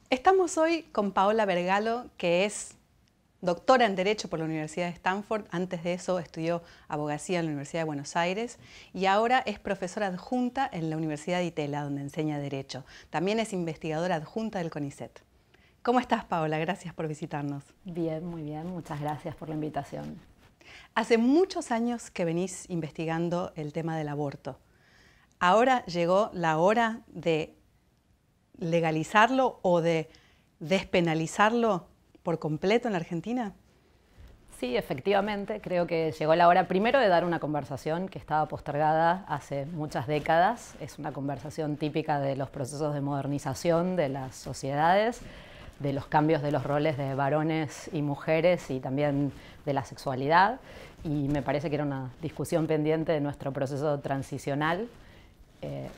Estamos hoy con Paola Vergalo, que es doctora en Derecho por la Universidad de Stanford. Antes de eso estudió abogacía en la Universidad de Buenos Aires y ahora es profesora adjunta en la Universidad de Itela, donde enseña Derecho. También es investigadora adjunta del CONICET. ¿Cómo estás, Paola? Gracias por visitarnos. Bien, muy bien. Muchas gracias por la invitación. Hace muchos años que venís investigando el tema del aborto. Ahora llegó la hora de legalizarlo o de despenalizarlo por completo en la Argentina. Sí, efectivamente, creo que llegó la hora primero de dar una conversación que estaba postergada hace muchas décadas. Es una conversación típica de los procesos de modernización de las sociedades, de los cambios de los roles de varones y mujeres y también de la sexualidad. Y me parece que era una discusión pendiente de nuestro proceso transicional.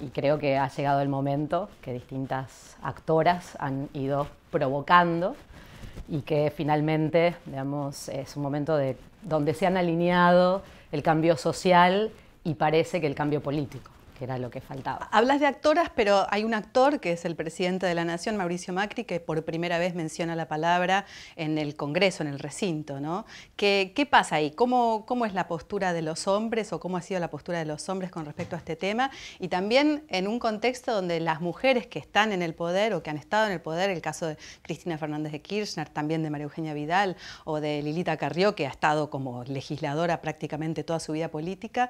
Y creo que ha llegado el momento que distintas actoras han ido provocando y que finalmente, digamos, es un momento donde se han alineado el cambio social y parece que el cambio político, que era lo que faltaba. Hablas de actoras, pero hay un actor que es el presidente de la Nación, Mauricio Macri, que por primera vez menciona la palabra en el Congreso, en el recinto, ¿no? ¿Qué pasa ahí? ¿Cómo es la postura de los hombres o cómo ha sido la postura de los hombres con respecto a este tema? Y también en un contexto donde las mujeres que están en el poder o que han estado en el poder, el caso de Cristina Fernández de Kirchner, también de María Eugenia Vidal o de Lilita Carrió, que ha estado como legisladora prácticamente toda su vida política,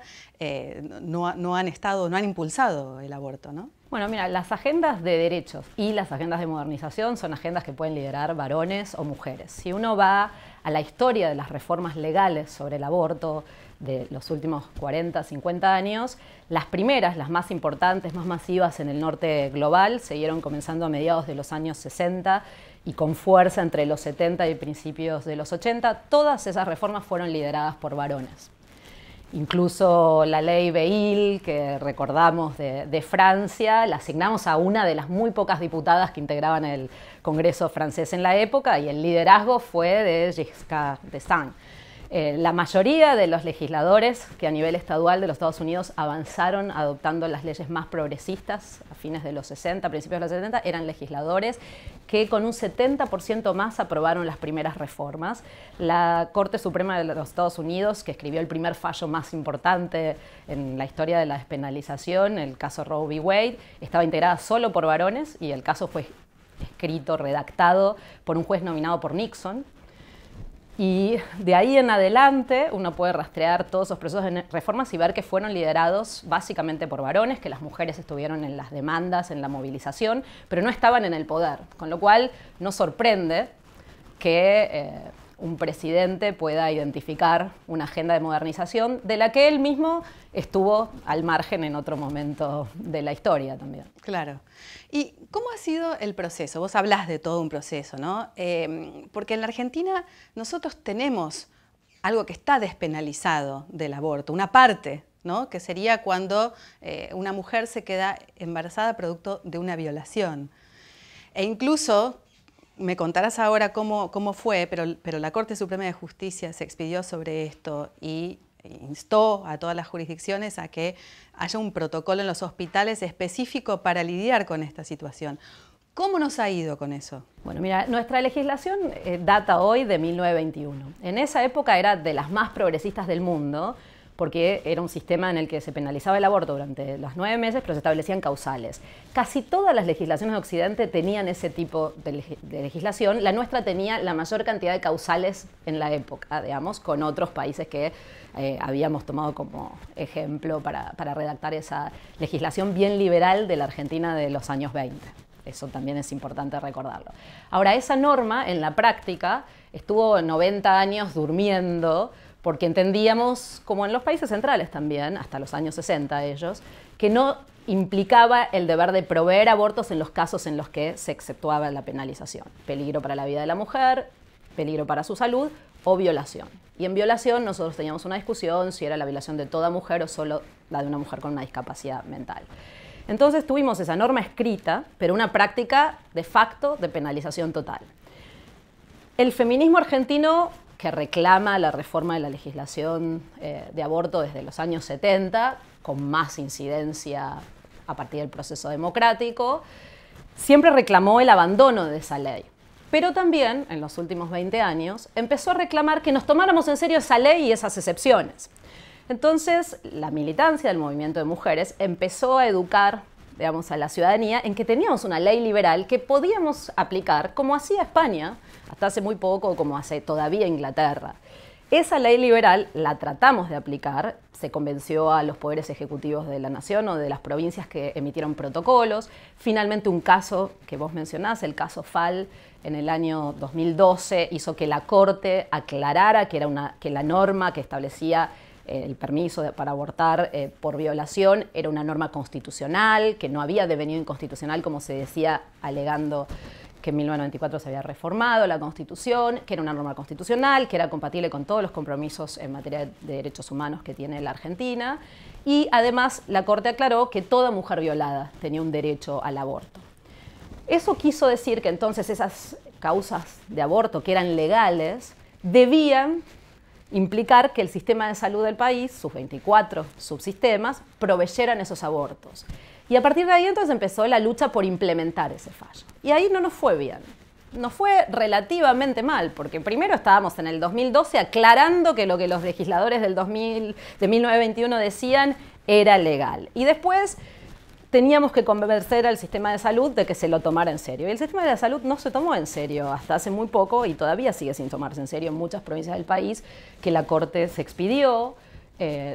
no han impulsado el aborto, ¿no? Bueno, mira, las agendas de derechos y las agendas de modernización son agendas que pueden liderar varones o mujeres. Si uno va a la historia de las reformas legales sobre el aborto de los últimos 40, 50 años, las primeras, las más importantes, más masivas en el norte global, siguieron comenzando a mediados de los años 60 y con fuerza entre los 70 y principios de los 80. Todas esas reformas fueron lideradas por varones. Incluso la ley Veil, que recordamos de Francia, la asignamos a una de las muy pocas diputadas que integraban el Congreso francés en la época y el liderazgo fue de Giscard d'Estaing. La mayoría de los legisladores que a nivel estadual de los Estados Unidos avanzaron adoptando las leyes más progresistas a fines de los 60, principios de los 70, eran legisladores que con un 70% más aprobaron las primeras reformas. La Corte Suprema de los Estados Unidos, que escribió el primer fallo más importante en la historia de la despenalización, el caso Roe v. Wade, estaba integrada solo por varones y el caso fue escrito, redactado por un juez nominado por Nixon. Y de ahí en adelante uno puede rastrear todos esos procesos de reformas y ver que fueron liderados básicamente por varones, que las mujeres estuvieron en las demandas, en la movilización, pero no estaban en el poder. Con lo cual no sorprende que un presidente pueda identificar una agenda de modernización de la que él mismo estuvo al margen en otro momento de la historia también. Claro. ¿Y cómo ha sido el proceso? Vos hablás de todo un proceso, ¿no? Porque en la Argentina nosotros tenemos algo que está despenalizado del aborto, una parte, ¿no? Que sería cuando una mujer se queda embarazada producto de una violación. E incluso, me contarás ahora cómo fue, pero la Corte Suprema de Justicia se expidió sobre esto y instó a todas las jurisdicciones a que haya un protocolo en los hospitales específico para lidiar con esta situación. ¿Cómo nos ha ido con eso? Bueno, mira, nuestra legislación data hoy de 1921. En esa época era de las más progresistas del mundo, porque era un sistema en el que se penalizaba el aborto durante los 9 meses, pero se establecían causales. Casi todas las legislaciones de Occidente tenían ese tipo de legislación. La nuestra tenía la mayor cantidad de causales en la época, digamos, con otros países que habíamos tomado como ejemplo para redactar esa legislación bien liberal de la Argentina de los años 20. Eso también es importante recordarlo. Ahora, esa norma en la práctica estuvo 90 años durmiendo, porque entendíamos, como en los países centrales también, hasta los años 60 ellos, que no implicaba el deber de proveer abortos en los casos en los que se exceptuaba la penalización. Peligro para la vida de la mujer, peligro para su salud o violación. Y en violación nosotros teníamos una discusión si era la violación de toda mujer o solo la de una mujer con una discapacidad mental. Entonces tuvimos esa norma escrita, pero una práctica de facto de penalización total. El feminismo argentino, que reclama la reforma de la legislación de aborto desde los años 70, con más incidencia a partir del proceso democrático, siempre reclamó el abandono de esa ley. Pero también, en los últimos 20 años, empezó a reclamar que nos tomáramos en serio esa ley y esas excepciones. Entonces, la militancia del movimiento de mujeres empezó a educar, digamos, a la ciudadanía en que teníamos una ley liberal que podíamos aplicar como hacía España, hasta hace muy poco, como hace todavía Inglaterra. Esa ley liberal la tratamos de aplicar, se convenció a los poderes ejecutivos de la nación o de las provincias que emitieron protocolos. Finalmente un caso que vos mencionás, el caso Fall, en el año 2012 hizo que la Corte aclarara que la norma que establecía el permiso para abortar por violación era una norma constitucional, que no había devenido inconstitucional como se decía alegando que en 1994 se había reformado la Constitución, que era una norma constitucional, que era compatible con todos los compromisos en materia de derechos humanos que tiene la Argentina. Y además la Corte aclaró que toda mujer violada tenía un derecho al aborto. Eso quiso decir que entonces esas causas de aborto que eran legales debían implicar que el sistema de salud del país, sus 24 subsistemas, proveyeran esos abortos. Y a partir de ahí entonces empezó la lucha por implementar ese fallo. Y ahí no nos fue bien. Nos fue relativamente mal, porque primero estábamos en el 2012 aclarando que lo que los legisladores de 1921 decían era legal. Y después teníamos que convencer al sistema de salud de que se lo tomara en serio. Y el sistema de salud no se tomó en serio hasta hace muy poco y todavía sigue sin tomarse en serio en muchas provincias del país, que la Corte se expidió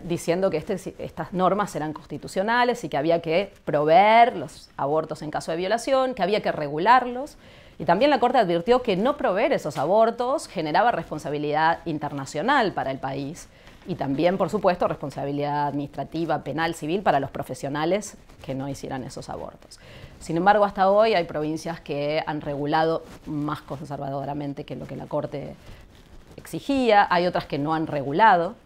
diciendo que estas normas eran constitucionales y que había que proveer los abortos en caso de violación, que había que regularlos. Y también la Corte advirtió que no proveer esos abortos generaba responsabilidad internacional para el país y también, por supuesto, responsabilidad administrativa, penal, civil para los profesionales que no hicieran esos abortos. Sin embargo, hasta hoy hay provincias que han regulado más conservadoramente que lo que la Corte exigía, hay otras que no han regulado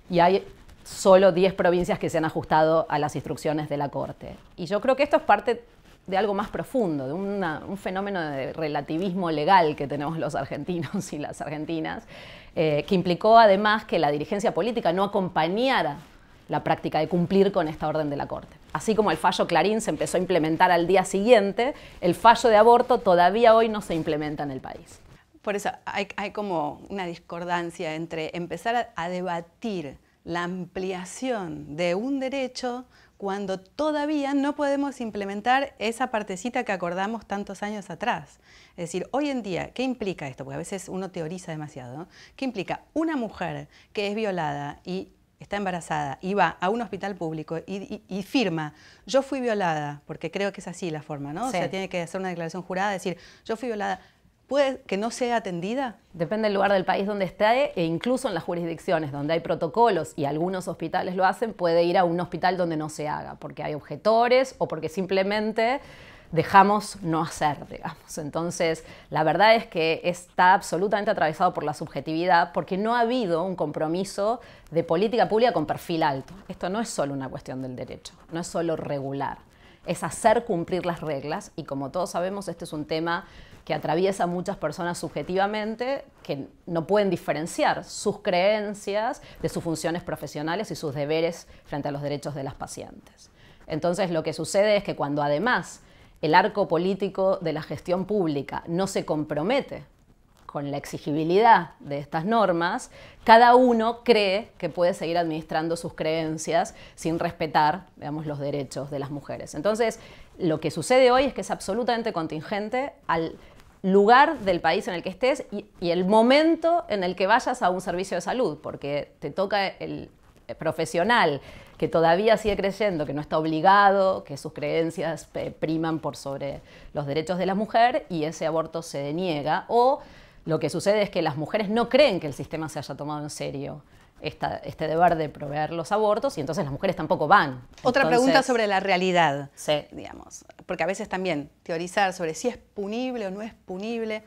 y hay solo 10 provincias que se han ajustado a las instrucciones de la Corte. Y yo creo que esto es parte de algo más profundo, de un fenómeno de relativismo legal que tenemos los argentinos y las argentinas, que implicó además que la dirigencia política no acompañara la práctica de cumplir con esta orden de la Corte. Así como el fallo Clarín se empezó a implementar al día siguiente, el fallo de aborto todavía hoy no se implementa en el país. Por eso hay como una discordancia entre empezar a debatir la ampliación de un derecho cuando todavía no podemos implementar esa partecita que acordamos tantos años atrás. Es decir, hoy en día, ¿qué implica esto? Porque a veces uno teoriza demasiado, ¿no? ¿Qué implica una mujer que es violada y está embarazada y va a un hospital público y firma, yo fui violada, porque creo que es así la forma, ¿no? Sí. O sea, tiene que hacer una declaración jurada, decir, yo fui violada. ¿Puede que no sea atendida? Depende del lugar del país donde esté e incluso en las jurisdicciones donde hay protocolos y algunos hospitales lo hacen, puede ir a un hospital donde no se haga, porque hay objetores o porque simplemente dejamos no hacer, digamos. Entonces, la verdad es que está absolutamente atravesado por la subjetividad porque no ha habido un compromiso de política pública con perfil alto. Esto no es solo una cuestión del derecho, no es solo regular, es hacer cumplir las reglas y como todos sabemos, este es un tema que atraviesa a muchas personas subjetivamente que no pueden diferenciar sus creencias de sus funciones profesionales y sus deberes frente a los derechos de las pacientes. Entonces lo que sucede es que cuando además el arco político de la gestión pública no se compromete con la exigibilidad de estas normas, cada uno cree que puede seguir administrando sus creencias sin respetar, digamos, los derechos de las mujeres. Entonces, lo que sucede hoy es que es absolutamente contingente al lugar del país en el que estés y el momento en el que vayas a un servicio de salud, porque te toca el profesional que todavía sigue creyendo que no está obligado, que sus creencias priman por sobre los derechos de la mujer y ese aborto se deniega, o lo que sucede es que las mujeres no creen que el sistema se haya tomado en serio este deber de proveer los abortos y entonces las mujeres tampoco van. Otra pregunta sobre la realidad, sí, digamos, porque a veces también teorizar sobre si es punible o no es punible.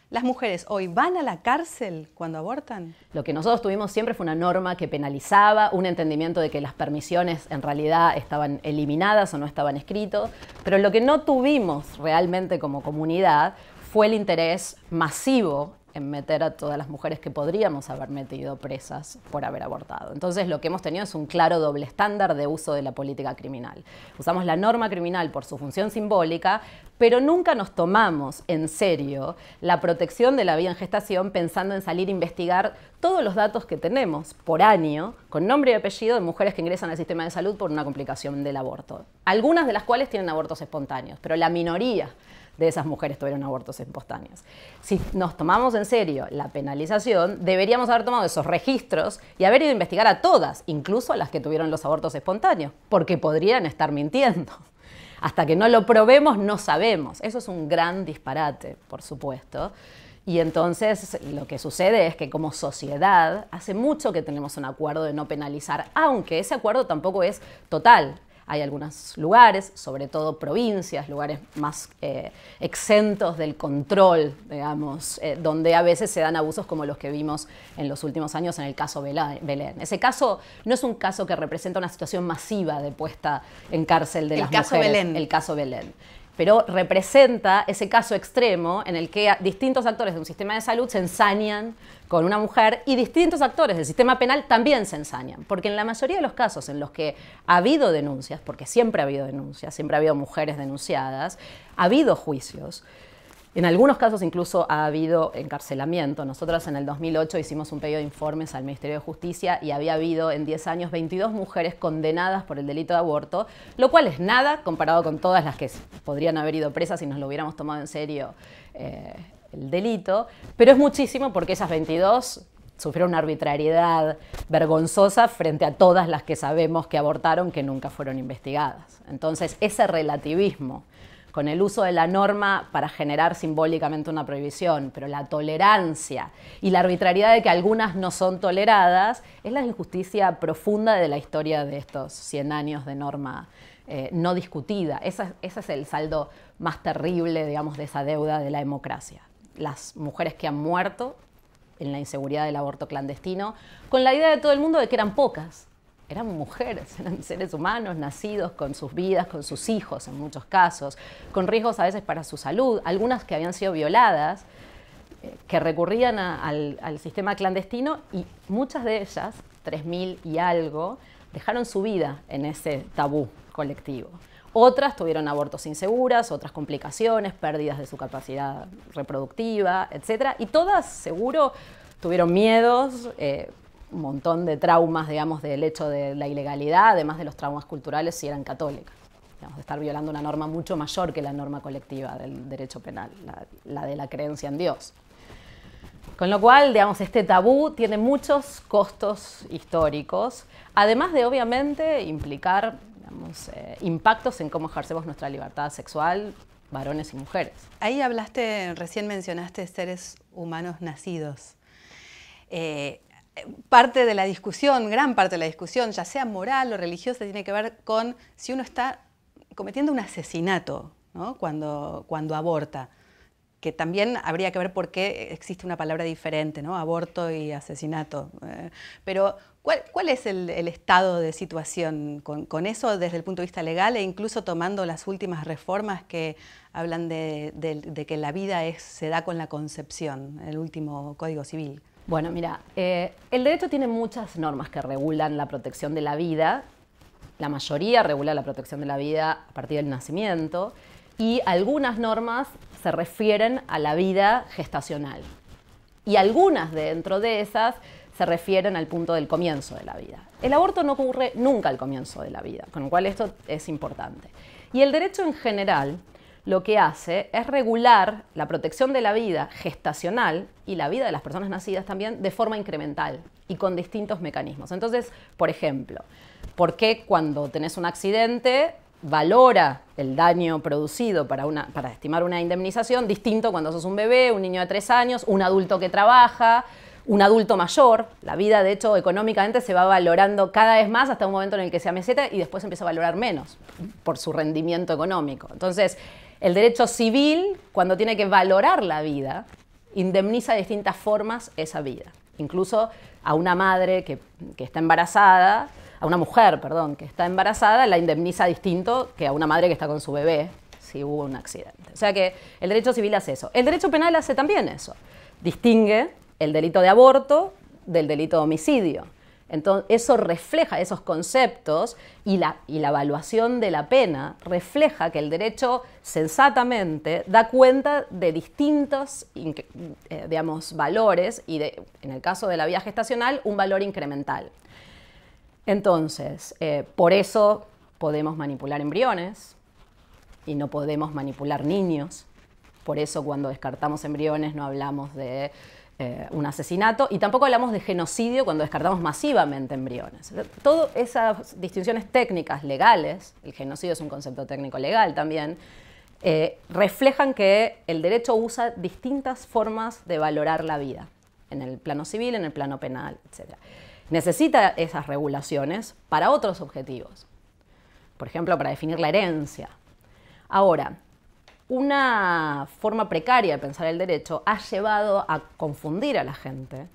¿Las mujeres hoy van a la cárcel cuando abortan? Lo que nosotros tuvimos siempre fue una norma que penalizaba, un entendimiento de que las permisiones en realidad estaban eliminadas o no estaban escritos, pero lo que no tuvimos realmente como comunidad fue el interés masivo en meter a todas las mujeres que podríamos haber metido presas por haber abortado. Entonces lo que hemos tenido es un claro doble estándar de uso de la política criminal. Usamos la norma criminal por su función simbólica, pero nunca nos tomamos en serio la protección de la vida en gestación pensando en salir a investigar todos los datos que tenemos por año, con nombre y apellido, de mujeres que ingresan al sistema de salud por una complicación del aborto. Algunas de las cuales tienen abortos espontáneos, pero la minoría de esas mujeres tuvieron abortos espontáneos. Si nos tomamos en serio la penalización, deberíamos haber tomado esos registros y haber ido a investigar a todas, incluso a las que tuvieron los abortos espontáneos, porque podrían estar mintiendo. Hasta que no lo probemos, no sabemos. Eso es un gran disparate, por supuesto. Y entonces lo que sucede es que como sociedad hace mucho que tenemos un acuerdo de no penalizar, aunque ese acuerdo tampoco es total. Hay algunos lugares, sobre todo provincias, lugares más exentos del control, digamos, donde a veces se dan abusos como los que vimos en los últimos años en el caso Belén. Ese caso no es un caso que representa una situación masiva de puesta en cárcel de las mujeres. El caso Belén. Pero representa ese caso extremo en el que distintos actores de un sistema de salud se ensañan con una mujer y distintos actores del sistema penal también se ensañan. Porque en la mayoría de los casos en los que ha habido denuncias, porque siempre ha habido denuncias, siempre ha habido mujeres denunciadas, ha habido juicios. En algunos casos incluso ha habido encarcelamiento. Nosotros en el 2008 hicimos un pedido de informes al Ministerio de Justicia y había habido en 10 años 22 mujeres condenadas por el delito de aborto, lo cual es nada comparado con todas las que podrían haber ido presas si nos lo hubiéramos tomado en serio el delito, pero es muchísimo porque esas 22 sufrieron una arbitrariedad vergonzosa frente a todas las que sabemos que abortaron que nunca fueron investigadas. Entonces ese relativismo con el uso de la norma para generar simbólicamente una prohibición, pero la tolerancia y la arbitrariedad de que algunas no son toleradas es la injusticia profunda de la historia de estos 100 años de norma no discutida. Ese es el saldo más terrible, digamos, de esa deuda de la democracia. Las mujeres que han muerto en la inseguridad del aborto clandestino, con la idea de todo el mundo de que eran pocas. Eran mujeres, eran seres humanos nacidos con sus vidas, con sus hijos en muchos casos, con riesgos a veces para su salud, algunas que habían sido violadas, que recurrían al sistema clandestino y muchas de ellas, 3.000 y algo, dejaron su vida en ese tabú colectivo. Otras tuvieron abortos inseguras, otras complicaciones, pérdidas de su capacidad reproductiva, etc. Y todas, seguro, tuvieron miedos, un montón de traumas, digamos, del hecho de la ilegalidad, además de los traumas culturales si eran católicas. Digamos, de estar violando una norma mucho mayor que la norma colectiva del derecho penal, la de la creencia en Dios. Con lo cual, digamos, este tabú tiene muchos costos históricos, además de, obviamente, implicar, digamos, impactos en cómo ejercemos nuestra libertad sexual, varones y mujeres. Ahí recién mencionaste seres humanos nacidos. Parte de la discusión, gran parte de la discusión, ya sea moral o religiosa, tiene que ver con si uno está cometiendo un asesinato, ¿no? cuando aborta, que también habría que ver por qué existe una palabra diferente, ¿no? Aborto y asesinato. Pero, ¿cuál es el estado de situación con eso desde el punto de vista legal e incluso tomando las últimas reformas que hablan de que la vida se da con la concepción, el último Código Civil? Bueno, mira, el derecho tiene muchas normas que regulan la protección de la vida. La mayoría regula la protección de la vida a partir del nacimiento y algunas normas se refieren a la vida gestacional. Y algunas dentro de esas se refieren al punto del comienzo de la vida. El aborto no ocurre nunca al comienzo de la vida, con lo cual esto es importante. Y el derecho en general lo que hace es regular la protección de la vida gestacional y la vida de las personas nacidas también de forma incremental y con distintos mecanismos. Entonces, por ejemplo, ¿por qué cuando tenés un accidente valora el daño producido para estimar una indemnización distinto cuando sos un bebé, un niño de 3 años, un adulto que trabaja, un adulto mayor? La vida, de hecho, económicamente se va valorando cada vez más hasta un momento en el que se ameseta y después empieza a valorar menos por su rendimiento económico. Entonces, el derecho civil, cuando tiene que valorar la vida, indemniza de distintas formas esa vida. Incluso a una madre que está embarazada, a una mujer, perdón, que está embarazada, la indemniza distinto que a una madre que está con su bebé, si hubo un accidente. O sea que el derecho civil hace eso. El derecho penal hace también eso. Distingue el delito de aborto del delito de homicidio. Entonces, eso refleja esos conceptos y la evaluación de la pena refleja que el derecho sensatamente da cuenta de distintos digamos, valores y en el caso de la vida gestacional, un valor incremental. Entonces, por eso podemos manipular embriones y no podemos manipular niños. Por eso cuando descartamos embriones no hablamos de un asesinato y tampoco hablamos de genocidio cuando descartamos masivamente embriones. Todas esas distinciones técnicas legales, el genocidio es un concepto técnico legal también, reflejan que el derecho usa distintas formas de valorar la vida, en el plano civil, en el plano penal, etc. Necesita esas regulaciones para otros objetivos, por ejemplo, para definir la herencia. Ahora, una forma precaria de pensar el derecho ha llevado a confundir a la gente.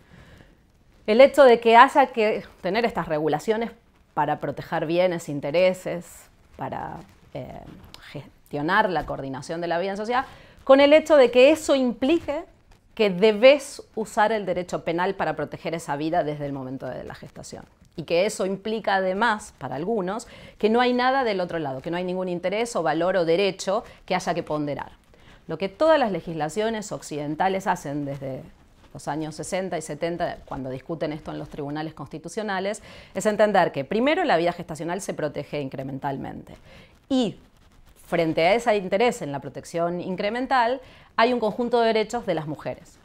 El hecho de que haya que tener estas regulaciones para proteger bienes, intereses, para gestionar la coordinación de la vida en sociedad, con el hecho de que eso implique que debes usar el derecho penal para proteger esa vida desde el momento de la gestación. Y que eso implica además, para algunos, que no hay nada del otro lado, que no hay ningún interés o valor o derecho que haya que ponderar. Lo que todas las legislaciones occidentales hacen desde los años 60 y 70, cuando discuten esto en los tribunales constitucionales, es entender que primero la vida gestacional se protege incrementalmente y frente a ese interés en la protección incremental hay un conjunto de derechos de las mujeres.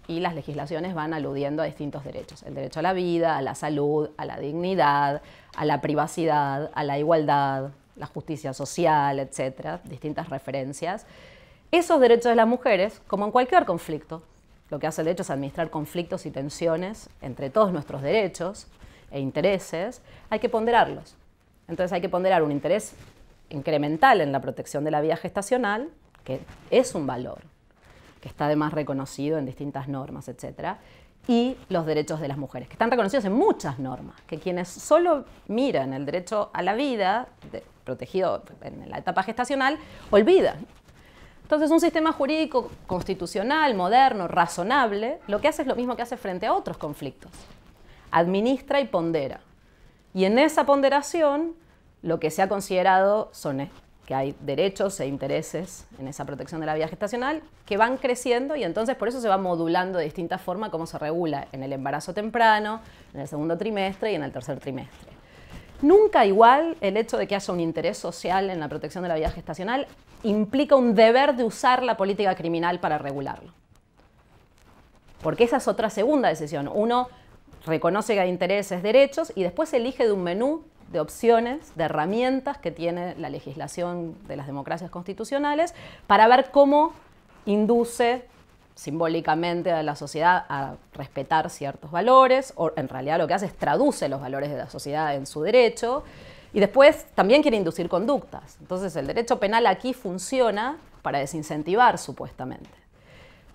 Y las legislaciones van aludiendo a distintos derechos. El derecho a la vida, a la salud, a la dignidad, a la privacidad, a la igualdad, la justicia social, etc. Distintas referencias. Esos derechos de las mujeres, como en cualquier conflicto, lo que hace el derecho es administrar conflictos y tensiones entre todos nuestros derechos e intereses, hay que ponderarlos. Entonces hay que ponderar un interés incremental en la protección de la vida gestacional, que es un valor, que está además reconocido en distintas normas, etc., y los derechos de las mujeres, que están reconocidos en muchas normas, que quienes solo miran el derecho a la vida, protegido en la etapa gestacional, olvidan. Entonces, un sistema jurídico constitucional, moderno, razonable, lo que hace es lo mismo que hace frente a otros conflictos. Administra y pondera. Y en esa ponderación, lo que se ha considerado son que hay derechos e intereses en esa protección de la vida gestacional que van creciendo y entonces por eso se va modulando de distinta forma cómo se regula en el embarazo temprano, en el segundo trimestre y en el tercer trimestre. Nunca igual el hecho de que haya un interés social en la protección de la vida gestacional implica un deber de usar la política criminal para regularlo. Porque esa es otra segunda decisión. Uno reconoce que hay intereses, derechos y después elige de un menú de opciones, de herramientas que tiene la legislación de las democracias constitucionales para ver cómo induce simbólicamente a la sociedad a respetar ciertos valores, o en realidad lo que hace es traduce los valores de la sociedad en su derecho, y después también quiere inducir conductas. Entonces el derecho penal aquí funciona para desincentivar supuestamente.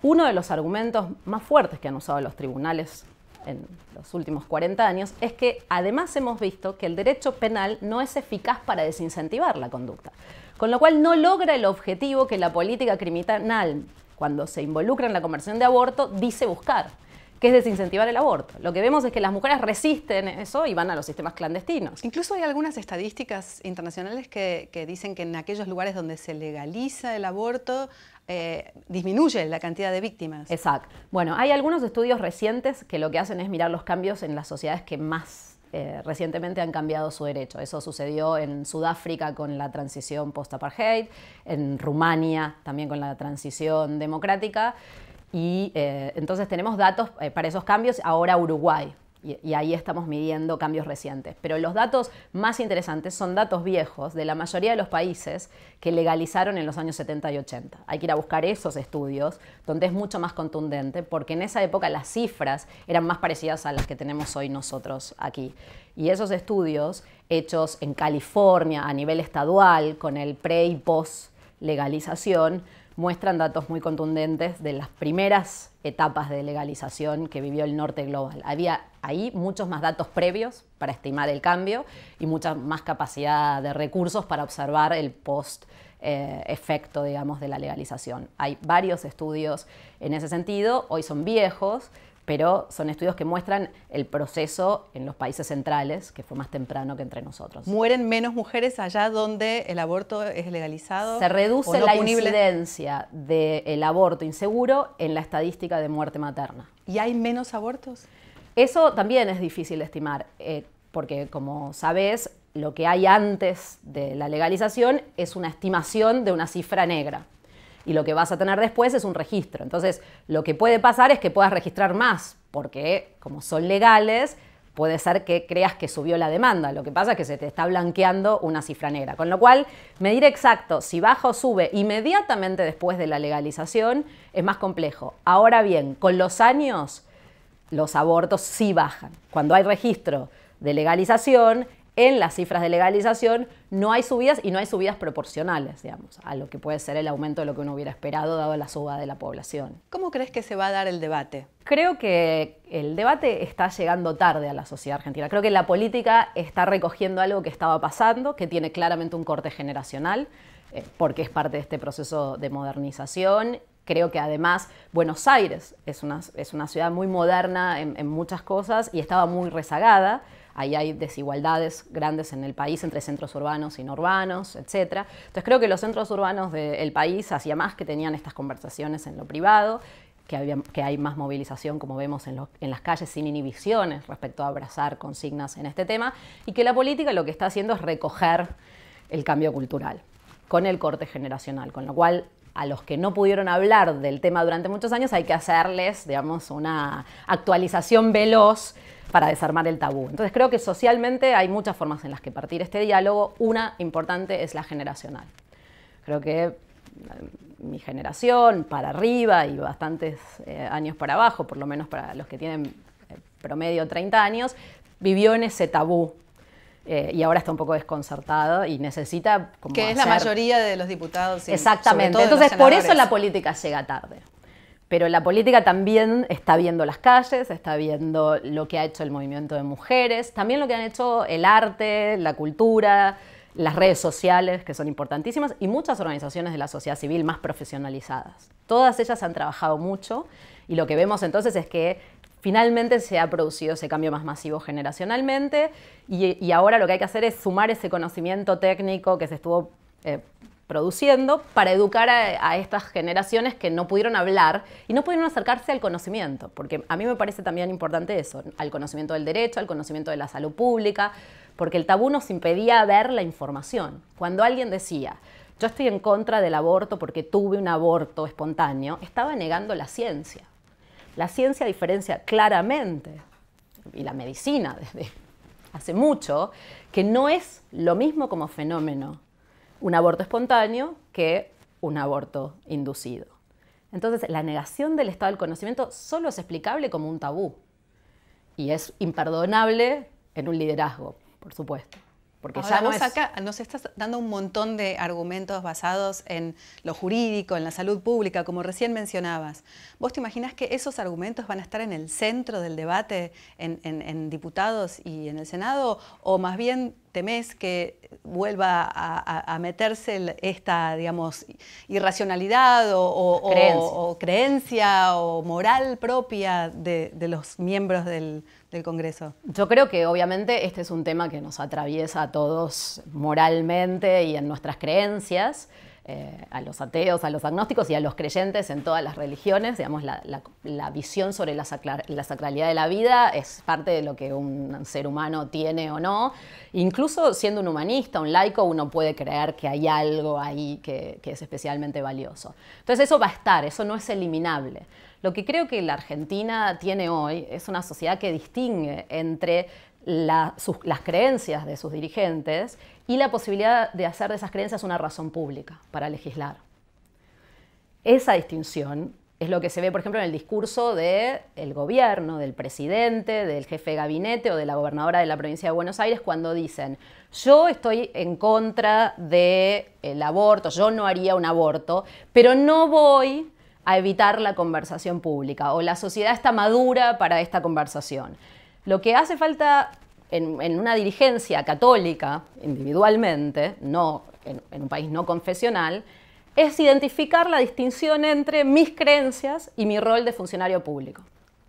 Uno de los argumentos más fuertes que han usado los tribunales en los últimos 40 años, es que además hemos visto que el derecho penal no es eficaz para desincentivar la conducta, con lo cual no logra el objetivo que la política criminal, cuando se involucra en la conversión de aborto, dice buscar, que es desincentivar el aborto. Lo que vemos es que las mujeres resisten eso y van a los sistemas clandestinos. Incluso hay algunas estadísticas internacionales que dicen que en aquellos lugares donde se legaliza el aborto, disminuye la cantidad de víctimas. Exacto. Bueno, hay algunos estudios recientes que lo que hacen es mirar los cambios en las sociedades que más recientemente han cambiado su derecho. Eso sucedió en Sudáfrica con la transición post-apartheid, en Rumania también con la transición democrática, y entonces tenemos datos para esos cambios, ahora Uruguay. Y ahí estamos midiendo cambios recientes. Pero los datos más interesantes son datos viejos de la mayoría de los países que legalizaron en los años 70 y 80. Hay que ir a buscar esos estudios donde es mucho más contundente porque en esa época las cifras eran más parecidas a las que tenemos hoy nosotros aquí. Y esos estudios hechos en California a nivel estadual con el pre y post legalización muestran datos muy contundentes de las primeras etapas de legalización que vivió el norte global. Había ahí muchos más datos previos para estimar el cambio y mucha más capacidad de recursos para observar el post efecto, digamos, de la legalización. Hay varios estudios en ese sentido, hoy son viejos, pero son estudios que muestran el proceso en los países centrales, que fue más temprano que entre nosotros. ¿Mueren menos mujeres allá donde el aborto es legalizado? Se reduce la incidencia del aborto inseguro en la estadística de muerte materna. ¿Y hay menos abortos? Eso también es difícil de estimar, porque como sabés, lo que hay antes de la legalización es una estimación de una cifra negra. Y lo que vas a tener después es un registro. Entonces, lo que puede pasar es que puedas registrar más, porque como son legales, puede ser que creas que subió la demanda. Lo que pasa es que se te está blanqueando una cifra negra. Con lo cual, medir exacto si baja o sube inmediatamente después de la legalización es más complejo. Ahora bien, con los años, los abortos sí bajan. Cuando hay registro de legalización, en las cifras de legalización no hay subidas y no hay subidas proporcionales, digamos, a lo que puede ser el aumento de lo que uno hubiera esperado dado la suba de la población. ¿Cómo crees que se va a dar el debate? Creo que el debate está llegando tarde a la sociedad argentina. Creo que la política está recogiendo algo que estaba pasando, que tiene claramente un corte generacional, porque es parte de este proceso de modernización. Creo que además Buenos Aires es una ciudad muy moderna en muchas cosas y estaba muy rezagada. Ahí hay desigualdades grandes en el país entre centros urbanos y no urbanos, etc. Entonces creo que los centros urbanos del país hacía más que tenían estas conversaciones en lo privado, que hay más movilización, como vemos en las calles, sin inhibiciones respecto a abrazar consignas en este tema, y que la política lo que está haciendo es recoger el cambio cultural con el corte generacional, con lo cual a los que no pudieron hablar del tema durante muchos años hay que hacerles, digamos, una actualización veloz para desarmar el tabú. Entonces creo que socialmente hay muchas formas en las que partir este diálogo. Una importante es la generacional. Creo que mi generación para arriba y bastantes años para abajo, por lo menos para los que tienen promedio 30 años, vivió en ese tabú. Y ahora está un poco desconcertado y necesita como que es la mayoría de los diputados. Exactamente. Entonces, por eso la política llega tarde. Pero la política también está viendo las calles, está viendo lo que ha hecho el movimiento de mujeres, también lo que han hecho el arte, la cultura, las redes sociales, que son importantísimas, y muchas organizaciones de la sociedad civil más profesionalizadas. Todas ellas han trabajado mucho y lo que vemos entonces es que finalmente se ha producido ese cambio más masivo generacionalmente y ahora lo que hay que hacer es sumar ese conocimiento técnico que se estuvo produciendo para educar a estas generaciones que no pudieron hablar y no pudieron acercarse al conocimiento, porque a mí me parece también importante eso, al conocimiento del derecho, al conocimiento de la salud pública, porque el tabú nos impedía ver la información. Cuando alguien decía, yo estoy en contra del aborto porque tuve un aborto espontáneo, estaba negando la ciencia. La ciencia diferencia claramente, y la medicina desde hace mucho, que no es lo mismo como fenómeno un aborto espontáneo que un aborto inducido. Entonces, la negación del estado del conocimiento solo es explicable como un tabú. Y es imperdonable en un liderazgo, por supuesto. Porque ahora ya no vos es... acá nos estás dando un montón de argumentos basados en lo jurídico, en la salud pública, como recién mencionabas. ¿Vos te imaginás que esos argumentos van a estar en el centro del debate en diputados y en el Senado? ¿O más bien temés que vuelva a meterse esta, digamos, irracionalidad o creencia o moral propia de los miembros del Congreso? Yo creo que obviamente este es un tema que nos atraviesa a todos moralmente y en nuestras creencias, a los ateos, a los agnósticos y a los creyentes en todas las religiones. Digamos, la visión sobre la sacralidad de la vida es parte de lo que un ser humano tiene o no. Incluso siendo un humanista, un laico, uno puede creer que hay algo ahí que es especialmente valioso. Entonces eso va a estar, eso no es eliminable. Lo que creo que la Argentina tiene hoy es una sociedad que distingue entre las creencias de sus dirigentes y la posibilidad de hacer de esas creencias una razón pública para legislar. Esa distinción es lo que se ve, por ejemplo, en el discurso del gobierno, del presidente, del jefe de gabinete o de la gobernadora de la provincia de Buenos Aires cuando dicen yo estoy en contra del aborto, yo no haría un aborto, pero no voy a evitar la conversación pública o la sociedad está madura para esta conversación. Lo que hace falta en una dirigencia católica, individualmente, no en un país no confesional, es identificar la distinción entre mis creencias y mi rol de funcionario público.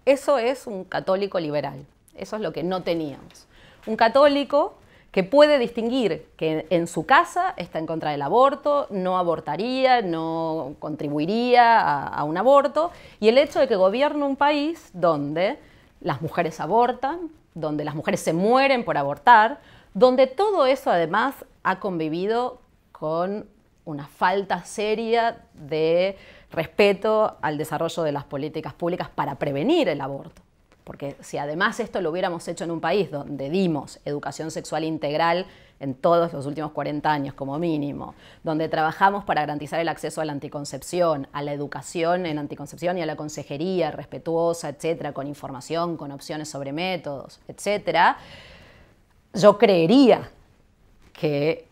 Eso es un católico liberal, eso es lo que no teníamos. Un católico que puede distinguir que en su casa está en contra del aborto, no abortaría, no contribuiría a un aborto, y el hecho de que gobierna un país donde las mujeres abortan, donde las mujeres se mueren por abortar, donde todo eso además ha convivido con una falta seria de respeto al desarrollo de las políticas públicas para prevenir el aborto. Porque si además esto lo hubiéramos hecho en un país donde dimos educación sexual integral en todos los últimos 40 años como mínimo, donde trabajamos para garantizar el acceso a la anticoncepción, a la educación en anticoncepción y a la consejería respetuosa, etcétera, con información, con opciones sobre métodos, etcétera, yo creería que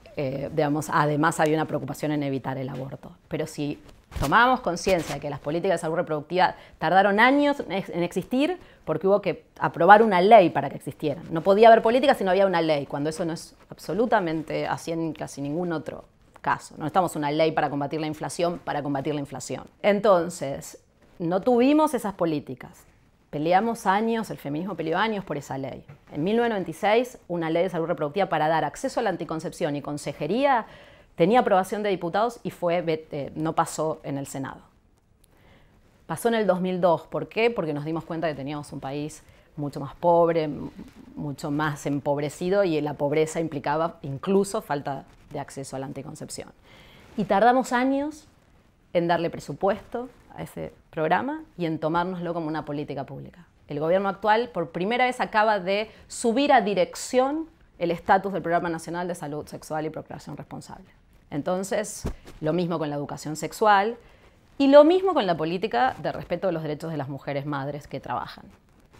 además había una preocupación en evitar el aborto. Pero si tomábamos conciencia de que las políticas de salud reproductiva tardaron años en existir porque hubo que aprobar una ley para que existieran. No podía haber políticas si no había una ley, cuando eso no es absolutamente así en casi ningún otro caso. No necesitamos una ley para combatir la inflación, Entonces, no tuvimos esas políticas. Peleamos años, el feminismo peleó años por esa ley. En 1996, una ley de salud reproductiva para dar acceso a la anticoncepción y consejería tenía aprobación de diputados y no pasó en el Senado. Pasó en el 2002. ¿Por qué? Porque nos dimos cuenta que teníamos un país mucho más pobre, mucho más empobrecido, y la pobreza implicaba incluso falta de acceso a la anticoncepción. Y tardamos años en darle presupuesto a ese programa y en tomárnoslo como una política pública. El gobierno actual por primera vez acaba de subir a dirección el estatus del Programa Nacional de Salud Sexual y Procreación Responsable. Entonces, lo mismo con la educación sexual y lo mismo con la política de respeto de los derechos de las mujeres madres que trabajan.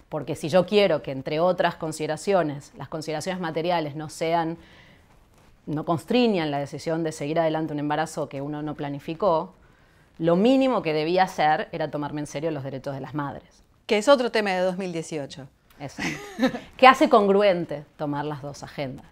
Porque si yo quiero que, entre otras consideraciones, las consideraciones materiales no constriñan la decisión de seguir adelante un embarazo que uno no planificó, lo mínimo que debía hacer era tomarme en serio los derechos de las madres. Que es otro tema de 2018. Exacto. Que hace congruente tomar las dos agendas.